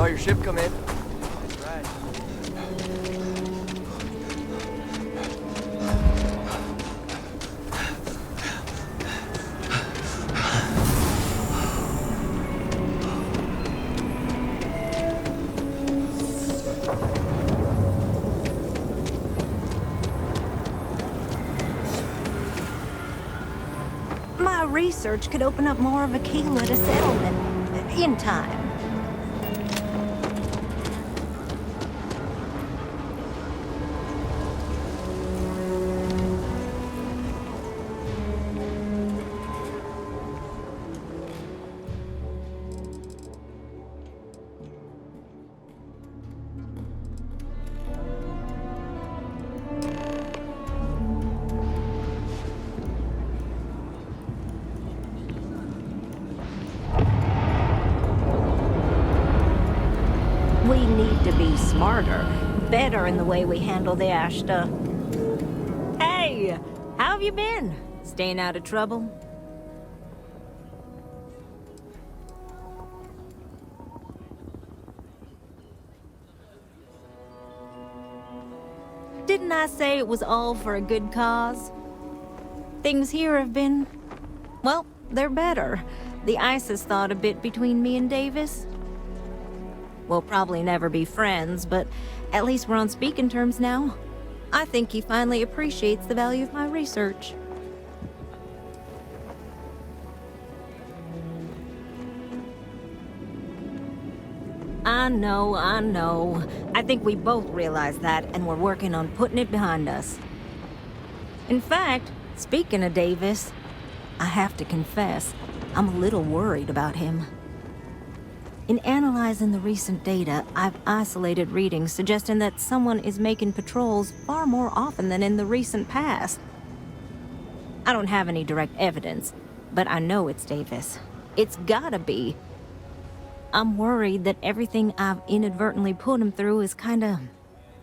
saw your ship come in. That's right. My research could open up more of Akila to settlement in time. We need to be smarter, better in the way we handle the Ashta. Hey, how have you been? Staying out of trouble? Didn't I say it was all for a good cause? Things here have been, well, they're better. The ice has thawed a bit between me and Davis. We'll probably never be friends, but at least we're on speaking terms now. I think he finally appreciates the value of my research. I know. I think we both realize that, and we're working on putting it behind us. In fact, speaking of Davis, I have to confess, I'm a little worried about him. In analyzing the recent data, I've isolated readings suggesting that someone is making patrols far more often than in the recent past. I don't have any direct evidence, but I know it's Davis. It's gotta be. I'm worried that everything I've inadvertently put him through is kinda,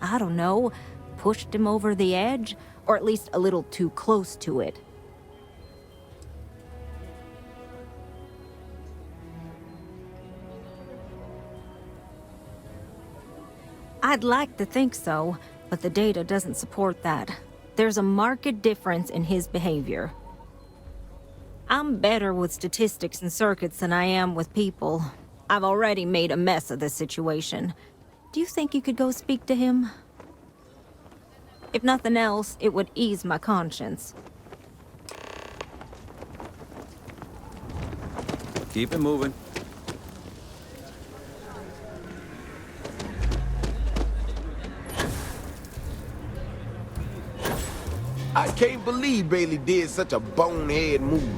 I don't know, pushed him over the edge, or at least a little too close to it. I'd like to think so, but the data doesn't support that. There's a marked difference in his behavior. I'm better with statistics and circuits than I am with people. I've already made a mess of this situation. Do you think you could go speak to him? If nothing else, it would ease my conscience. Keep it moving. I can't believe Bailey did such a bonehead move.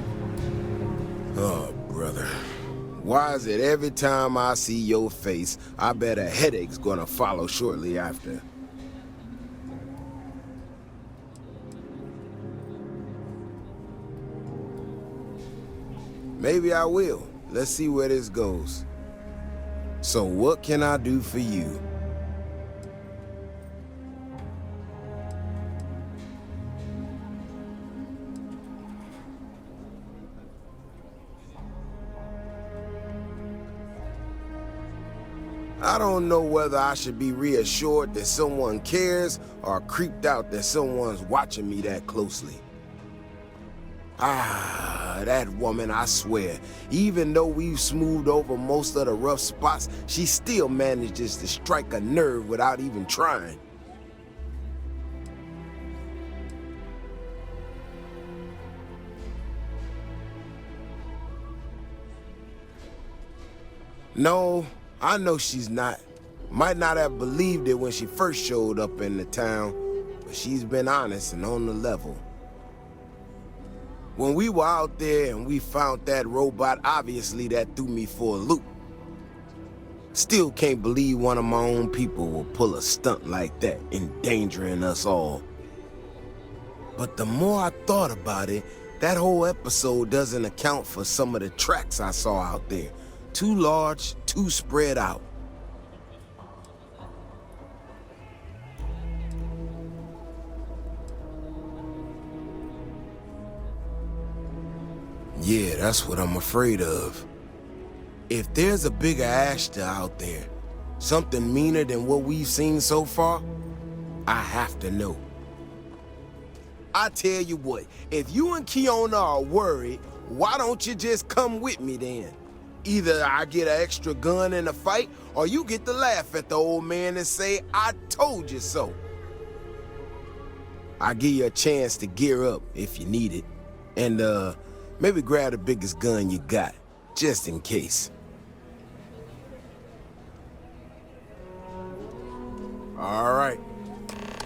Oh, brother. Why is it every time I see your face, I bet a headache's gonna follow shortly after? Maybe I will. Let's see where this goes. So what can I do for you? I don't know whether I should be reassured that someone cares or creeped out that someone's watching me that closely. Ah, that woman, I swear, even though we've smoothed over most of the rough spots, she still manages to strike a nerve without even trying. No, I know she's not. Might not have believed it when she first showed up in the town, but she's been honest and on the level. When we were out there and we found that robot, obviously that threw me for a loop. Still can't believe one of my own people will pull a stunt like that, endangering us all. But the more I thought about it, that whole episode doesn't account for some of the tracks I saw out there. Too large, too spread out. Yeah, that's what I'm afraid of. If there's a bigger Ashta out there, Something meaner than what we've seen so far? I have to know. I tell you what, if you and Keoni are worried, why don't you just come with me then? Either I get an extra gun in a fight, or you get to laugh at the old man and say, I told you so. I'll give you a chance to gear up if you need it. And, maybe grab the biggest gun you got, just in case. All right.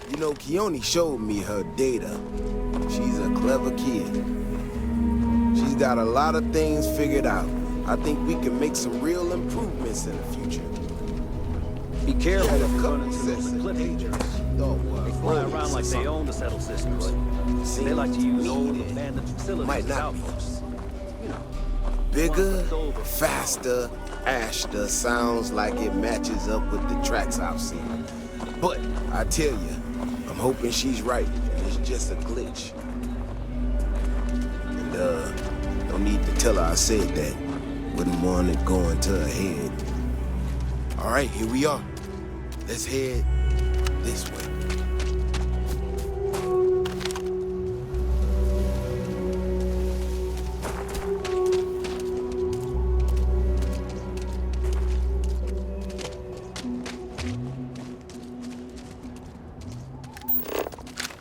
You know, Keoni showed me her data. She's a clever kid. She's got a lot of things figured out. I think we can make some real improvements in the future. Be careful Yeah, if you're running couple through those sets of cliff dangerous. edges. They fly around like they own the settled systems. They like to use old abandoned facilities Might as not be. outposts. You know, Bigger, faster, Ashta sounds like it matches up with the tracks I've seen. But I tell you, I'm hoping she's right. It's just a glitch. And no need to tell her I said that. Wouldn't want it going to her head. All right, here we are. Let's head this way.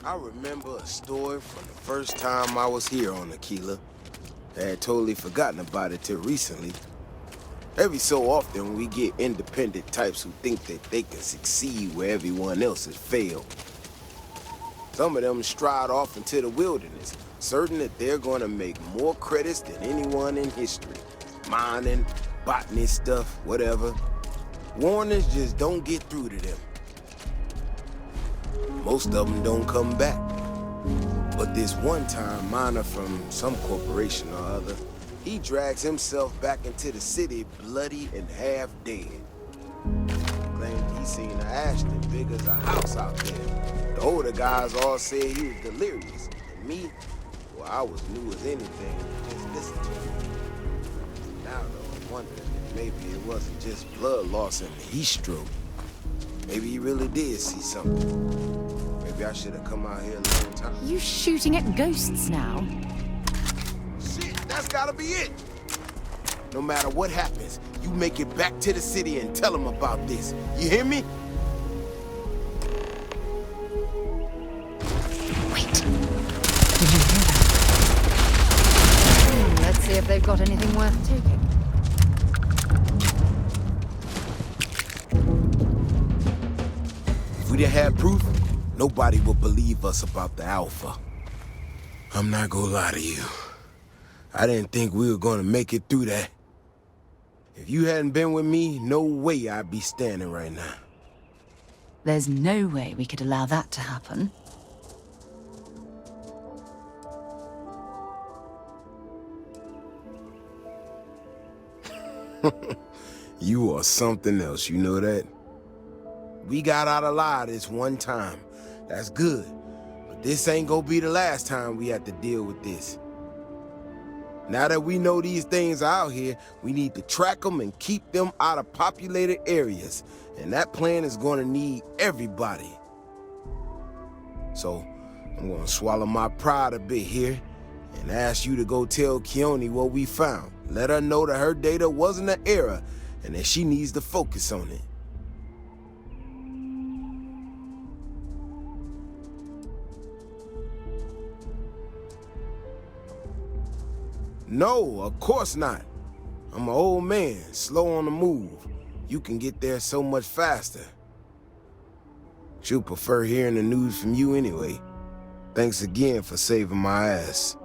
I remember a story from the first time I was here on Akila. I had totally forgotten about it till recently. Every so often we get independent types who think that they can succeed where everyone else has failed. Some of them stride off into the wilderness, certain that they're gonna make more credits than anyone in history. Mining, botany stuff, whatever. Warnings just don't get through to them. Most of them don't come back. But this one-time miner from some corporation or other, he drags himself back into the city bloody and half dead. Claimed he seen an Ashta big as a house out there. The older guys all said he was delirious. And me, well, I was new as anything to just listen to him. Now though, I'm wondering if maybe it wasn't just blood loss and heat stroke. Maybe he really did see something. Maybe I should have come out here a long time. You shooting at ghosts now? Shit, that's gotta be it. No matter what happens, you make it back to the city and tell them about this. You hear me? Wait. Did you hear that? Let's see if they've got anything worth taking. If we didn't have proof, nobody would believe us about the Alpha. I'm not gonna lie to you. I didn't think we were gonna make it through that. If you hadn't been with me, no way I'd be standing right now. There's no way we could allow that to happen. You are something else, you know that? We got out alive this one time. That's good. But this ain't gonna be the last time we have to deal with this. Now that we know these things are out here, we need to track them and keep them out of populated areas. And that plan is gonna need everybody. So, I'm gonna swallow my pride a bit here and ask you to go tell Keoni what we found. Let her know that her data wasn't an error and that she needs to focus on it. No, of course not. I'm an old man, slow on the move. You can get there so much faster. She'll prefer hearing the news from you anyway. Thanks again for saving my ass.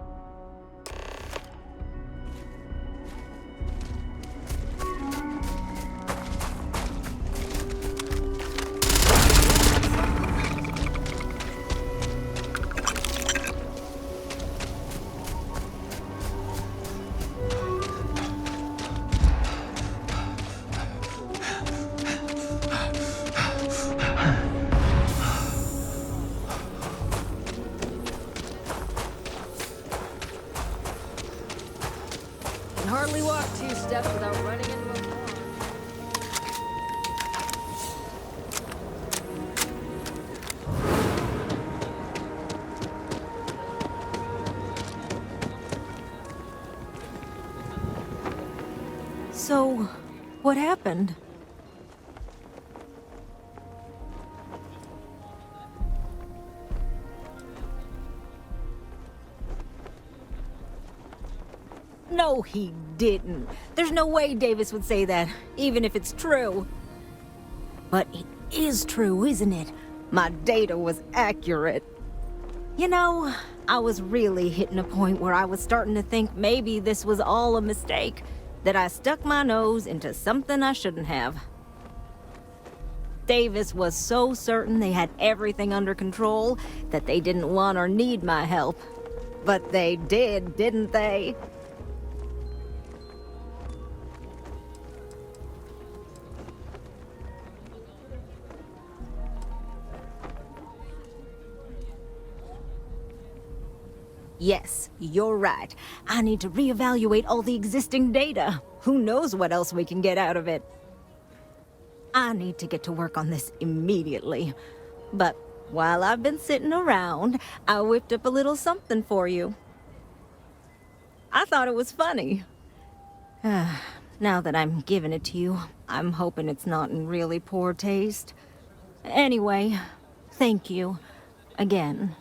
Can hardly walk 2 steps without running into a wall. So, what happened? No, he didn't. There's no way Davis would say that, even if it's true. But it is true, isn't it? My data was accurate. You know, I was really hitting a point where I was starting to think maybe this was all a mistake, that I stuck my nose into something I shouldn't have. Davis was so certain they had everything under control that they didn't want or need my help. But they did, didn't they? Yes, you're right. I need to reevaluate all the existing data. Who knows what else we can get out of it? I need to get to work on this immediately. But while I've been sitting around, I whipped up a little something for you. I thought it was funny. Now that I'm giving it to you, I'm hoping it's not in really poor taste. Anyway, thank you. Again.